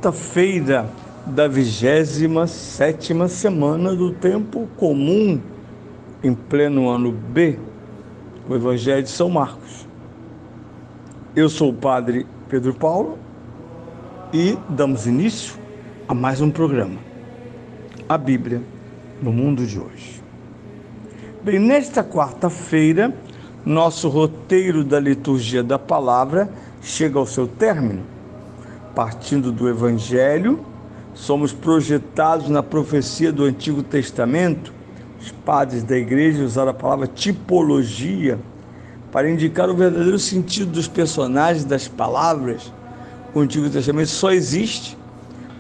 quarta-feira da 27ª semana do tempo comum, em pleno ano B, o Evangelho de São Marcos. Eu sou o Padre Pedro Paulo e damos início a mais um programa, a Bíblia no Mundo de Hoje. Bem, nesta quarta-feira, nosso roteiro da liturgia da palavra chega ao seu término. Partindo do Evangelho, somos projetados na profecia do Antigo Testamento. Os padres da igreja usaram a palavra tipologia para indicar o verdadeiro sentido dos personagens das palavras. O Antigo Testamento só existe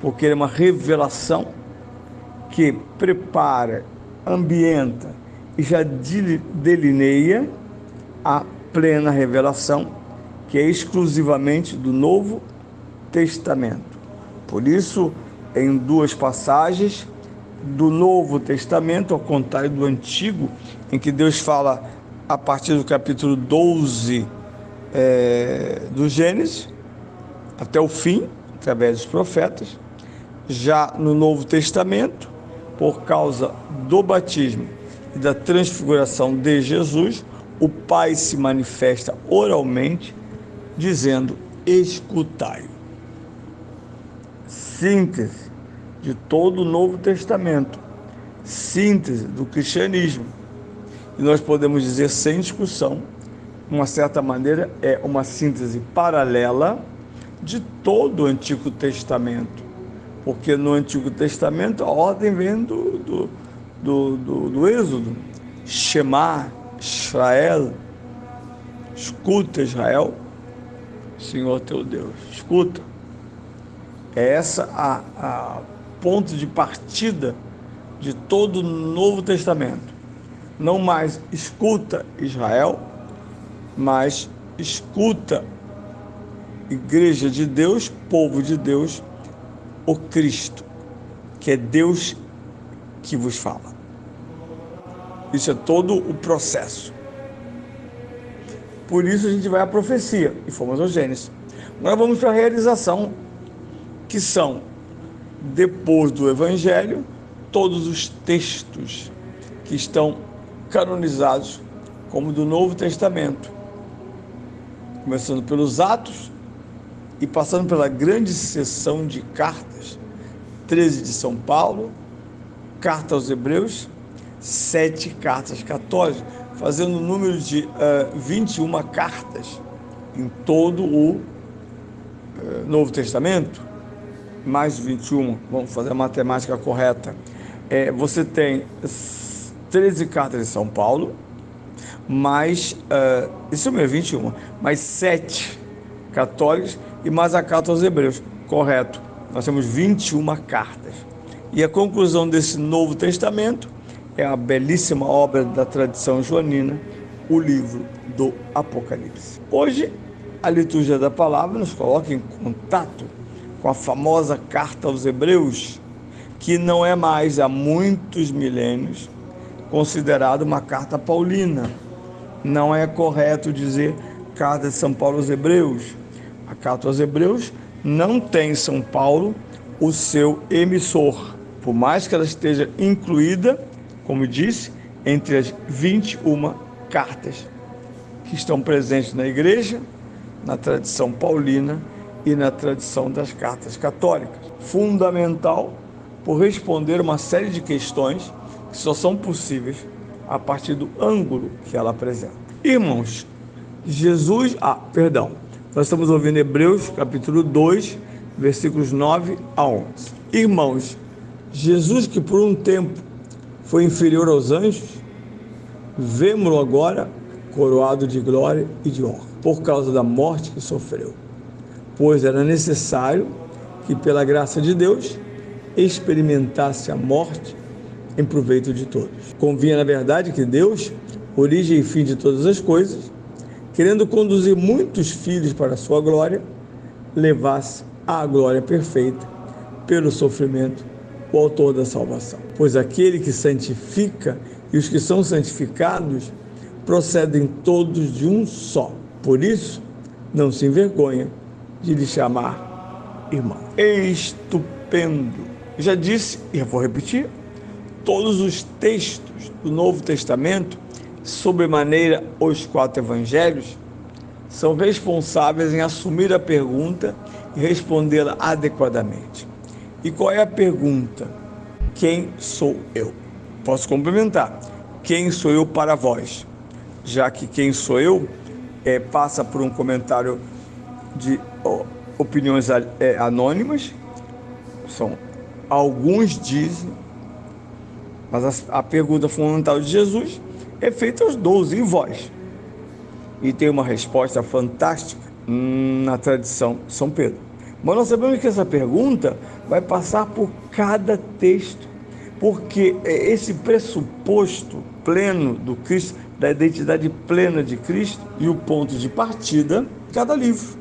porque é uma revelação que prepara, ambienta e já delineia a plena revelação, que é exclusivamente do Novo Testamento. Por isso, em duas passagens do Novo Testamento, ao contrário do Antigo, em que Deus fala a partir do capítulo 12 do Gênesis, até o fim, através dos profetas, já no Novo Testamento, por causa do batismo e da transfiguração de Jesus, o Pai se manifesta oralmente, dizendo: escutai. Síntese de todo o Novo Testamento, síntese do cristianismo. E nós podemos dizer, sem discussão, de uma certa maneira, é uma síntese paralela de todo o Antigo Testamento. Porque no Antigo Testamento a ordem vem do Êxodo. Shema Israel, escuta Israel, Senhor teu Deus, escuta. É essa a ponto de partida de todo o Novo Testamento. Não mais escuta Israel, mas escuta Igreja de Deus, povo de Deus, o Cristo, que é Deus que vos fala. Isso é todo o processo. Por isso a gente vai à profecia, e fomos ao Gênesis. Agora vamos para a realização, que são, depois do Evangelho, todos os textos que estão canonizados como do Novo Testamento, começando pelos Atos e passando pela grande seção de cartas, 13 de São Paulo, carta aos Hebreus, 7 cartas católicas, fazendo um número de 21 cartas em todo o Novo Testamento, mais 21, vamos fazer a matemática correta. Você tem 13 cartas de São Paulo, mais, isso mesmo, 21, mais 7 católicas e mais a carta aos Hebreus, correto. Nós temos 21 cartas. E a conclusão desse Novo Testamento é a belíssima obra da tradição joanina, o livro do Apocalipse. Hoje, a liturgia da palavra nos coloca em contato com a famosa carta aos Hebreus, que não é mais, há muitos milênios, considerada uma carta paulina. Não é correto dizer carta de São Paulo aos Hebreus. A carta aos Hebreus não tem São Paulo o seu emissor, por mais que ela esteja incluída, como disse, entre as 21 cartas que estão presentes na igreja, na tradição paulina e na tradição das cartas católicas. Fundamental por responder uma série de questões que só são possíveis a partir do ângulo que ela apresenta. Irmãos, nós estamos ouvindo Hebreus, capítulo 2, versículos 9 a 11. Irmãos, Jesus, que por um tempo foi inferior aos anjos, vemo-lo agora coroado de glória e de honra, por causa da morte que sofreu. Pois era necessário que, pela graça de Deus, experimentasse a morte em proveito de todos. Convinha, na verdade, que Deus, origem e fim de todas as coisas, querendo conduzir muitos filhos para a sua glória, levasse à glória perfeita, pelo sofrimento, o autor da salvação. Pois aquele que santifica e os que são santificados procedem todos de um só. Por isso, não se envergonha de lhe chamar irmãos. Estupendo. Já disse, e vou repetir, todos os textos do Novo Testamento, sobremaneira os 4 evangelhos, são responsáveis em assumir a pergunta e respondê-la adequadamente. E qual é a pergunta? Quem sou eu? Posso complementar. Quem sou eu para vós? Já que quem sou eu passa por um comentário de opiniões anônimas, são alguns dizem, mas a pergunta fundamental de Jesus é feita aos 12, e vós? E tem uma resposta fantástica na tradição de São Pedro. Mas nós sabemos que essa pergunta vai passar por cada texto, porque é esse pressuposto pleno do Cristo, da identidade plena de Cristo, e o ponto de partida de cada livro.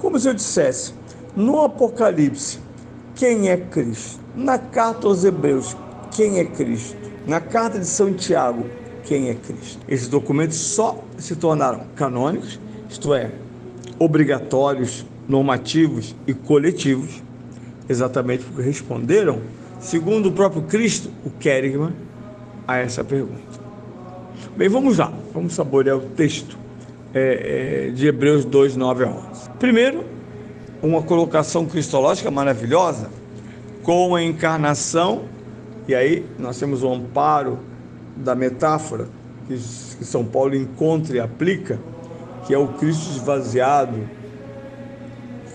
Como se eu dissesse, no Apocalipse, quem é Cristo? Na carta aos Hebreus, quem é Cristo? Na carta de São Tiago, quem é Cristo? Esses documentos só se tornaram canônicos, isto é, obrigatórios, normativos e coletivos, exatamente porque responderam, segundo o próprio Cristo, o querigma, a essa pergunta. Bem, vamos lá, vamos saborear o texto de Hebreus 2, 9 a 11. Primeiro, uma colocação cristológica maravilhosa, com a encarnação, e aí nós temos o amparo da metáfora que São Paulo encontra e aplica, que é o Cristo esvaziado,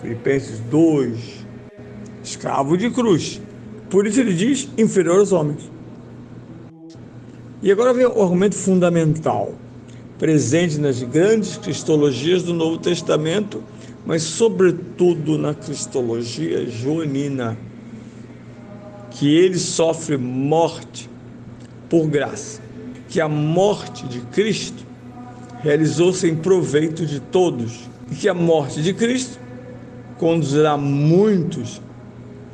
Filipenses 2, escravo de cruz. Por isso ele diz, inferior aos homens. E agora vem o argumento fundamental, presente nas grandes cristologias do Novo Testamento, mas sobretudo na cristologia joanina, que ele sofre morte por graça, que a morte de Cristo realizou-se em proveito de todos, e que a morte de Cristo conduzirá muitos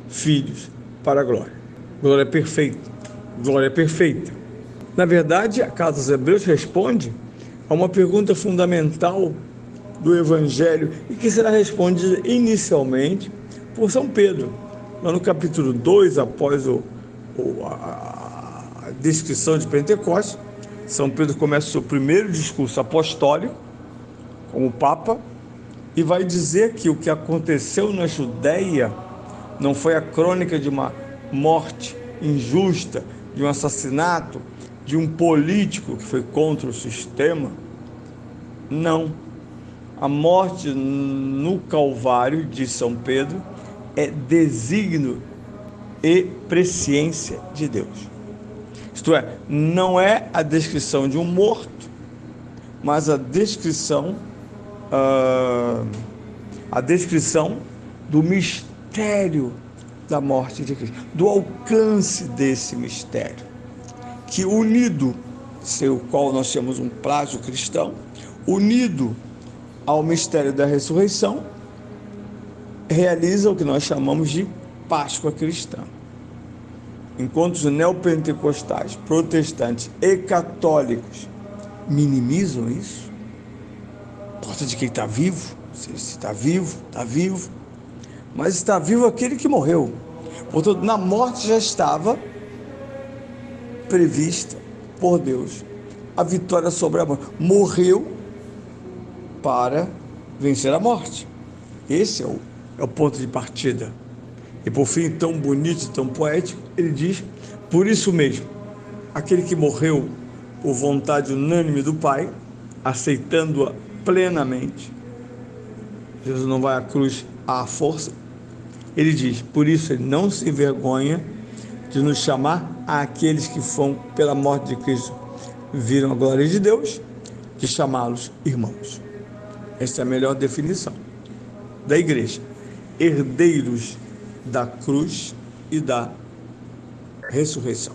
filhos para a glória. Glória perfeita. Glória perfeita. Na verdade, a carta aos Hebreus responde a uma pergunta fundamental do Evangelho e que será respondida inicialmente por São Pedro. Lá no capítulo 2, após a descrição de Pentecostes, São Pedro começa o seu primeiro discurso apostólico como Papa e vai dizer que o que aconteceu na Judéia não foi a crônica de uma morte injusta, de um assassinato, de um político que foi contra o sistema. Não. A morte no Calvário, de São Pedro, é desígnio e presciência de Deus. Isto é, não é a descrição de um morto, mas a descrição do mistério da morte de Cristo, do alcance desse mistério, que unido, sem o qual nós temos um plágio cristão, unido ao mistério da ressurreição, realiza o que nós chamamos de Páscoa cristã. Enquanto os neopentecostais, protestantes e católicos minimizam isso, importa de quem está vivo, se está vivo, está vivo, mas está vivo aquele que morreu. Portanto, na morte já estava prevista por Deus a vitória sobre a morte. Morreu para vencer a morte. Esse é o ponto de partida. E por fim, tão bonito, tão poético, ele diz, por isso mesmo, aquele que morreu por vontade unânime do Pai, aceitando-a plenamente, Jesus não vai à cruz à força, ele diz, por isso ele não se envergonha de nos chamar àqueles que foram pela morte de Cristo, viram a glória de Deus, de chamá-los irmãos. Esta é a melhor definição da igreja, herdeiros da cruz e da ressurreição.